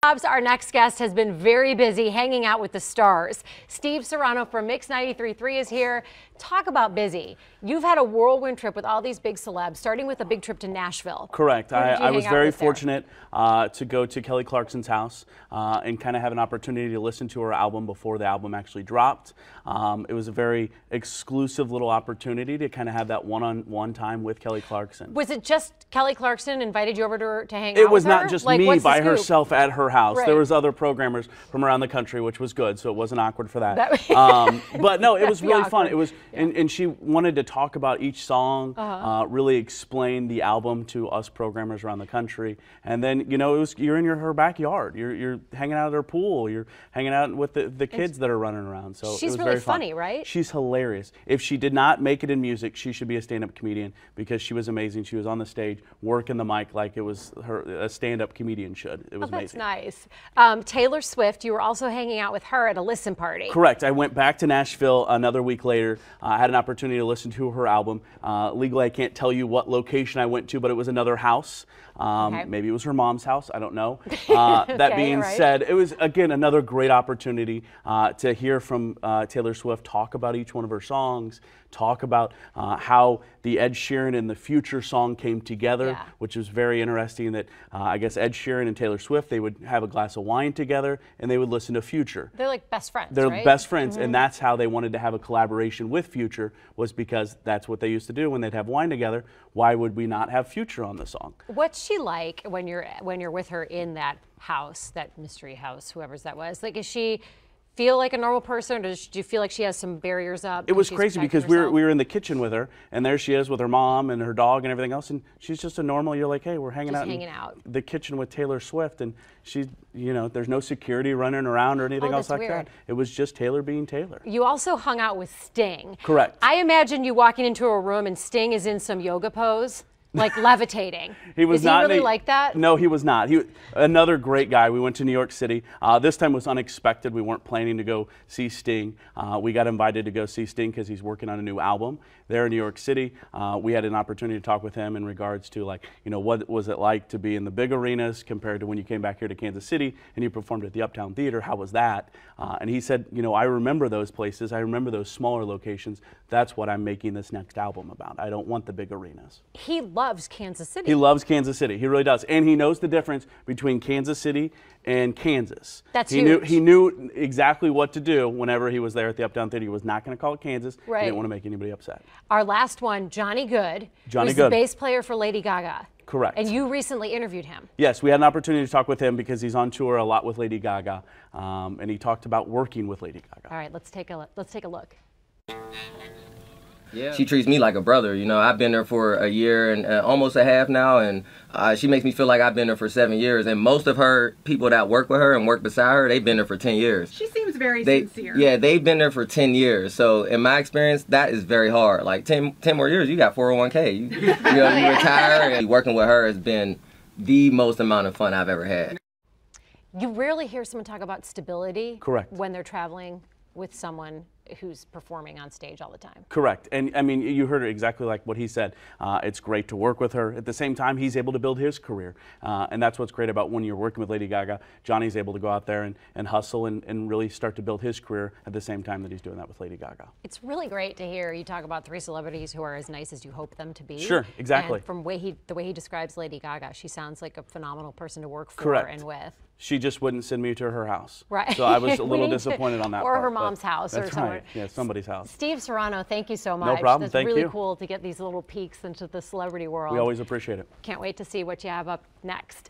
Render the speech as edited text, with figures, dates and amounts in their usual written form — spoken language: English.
Our next guest has been very busy hanging out with the stars. Steve Serrano from Mix 93.3 is here. Talk about busy. You've had a whirlwind trip with all these big celebs, starting with a big trip to Nashville. Correct. I was very fortunate to go to Kelly Clarkson's house and kind of have an opportunity to listen to her album before the album actually dropped. It was a very exclusive little opportunity to kind of have that one-on-one time with Kelly Clarkson. Was it just Kelly Clarkson invited you over to hang out with her? It was not just me by herself at her house. Right. There was other programmers from around the country, which was good, so it wasn't awkward for that. But no, it was really fun. It was, and she wanted to talk about each song, really explain the album to us programmers around the country, and then you're in her backyard. You're hanging out at her pool. You're hanging out with the kids that are running around. So she's it was really very fun. funny, right? She's hilarious. If she did not make it in music, she should be a stand-up comedian because she was amazing. She was on the stage working the mic like it was a stand-up comedian should. It was amazing. That's nice. Taylor Swift, you were also hanging out with her at a listen party. Correct. I went back to Nashville another week later. I had an opportunity to listen to her album. Legally, I can't tell you what location I went to, but it was another house. Maybe it was her mom's house. I don't know. That being said, it was, again, another great opportunity to hear from Taylor Swift talk about each one of her songs, talk about how the Ed Sheeran and the Future song came together, which was very interesting that I guess Ed Sheeran and Taylor Swift, they would have a glass of wine together and they would listen to Future. They're like best friends, They're right? best friends, and that's how they wanted to have a collaboration with Future, was because that's what they used to do when they'd have wine together. Why would we not have Future on the song? What's she like when you're with her in that house, that mystery house, whoever's that was? Like, is she feel like a normal person, or do you feel like she has some barriers up? It was crazy because we were in the kitchen with her, and there she is with her mom and her dog and everything else, and she's just a normal. You're like, hey, we're hanging out in the kitchen with Taylor Swift, and she's, there's no security running around or anything else like that. It was just Taylor being Taylor. You also hung out with Sting. Correct. I imagine you walking into a room and Sting is in some yoga pose. Like levitating. Is he really like that? No, he was not. Another great guy. We went to New York City. This time was unexpected. We weren't planning to go see Sting. We got invited to go see Sting because he's working on a new album there in New York City. We had an opportunity to talk with him in regards to, like, what was it like to be in the big arenas compared to when you came back here to Kansas City and you performed at the Uptown Theater. How was that? And he said, I remember those places. I remember those smaller locations. That's what I'm making this next album about. I don't want the big arenas. He loves Kansas City. He loves Kansas City. He really does. And he knows the difference between Kansas City and Kansas. That's huge. He knew exactly what to do whenever he was there at the Uptown Theater. He was not going to call it Kansas. Right. He didn't want to make anybody upset. Our last one, Johnny Good. Johnny who's Good. the bass player for Lady Gaga. Correct. And you recently interviewed him. Yes, we had an opportunity to talk with him because he's on tour a lot with Lady Gaga. And he talked about working with Lady Gaga. All right, let's take a look. Yeah. She treats me like a brother, I've been there for a year and almost a half now, and she makes me feel like I've been there for 7 years. And most of her people that work with her and work beside her, they've been there for 10 years. She seems very sincere. Yeah, they've been there for 10 years. So in my experience, that is very hard. Like 10 more years, you got 401k. You retire, and working with her has been the most amount of fun I've ever had. You rarely hear someone talk about stability. Correct. When they're traveling with someone who's performing on stage all the time. Correct. And I mean, you heard it exactly like what he said. It's great to work with her. At the same time, he's able to build his career. And that's what's great about when you're working with Lady Gaga. Johnny's able to go out there and hustle and really start to build his career at the same time that he's doing that with Lady Gaga. It's really great to hear you talk about 3 celebrities who are as nice as you hope them to be. Sure, exactly. And from the way he describes Lady Gaga, she sounds like a phenomenal person to work for and with. She just wouldn't send me to her house. Right. So I was a little disappointed on that or part. Her mom's house or somewhere. Right. Yeah, somebody's house. Steve Serrano, thank you so much. No problem. That's really cool to get these little peeks into the celebrity world. We always appreciate it. Can't wait to see what you have up next.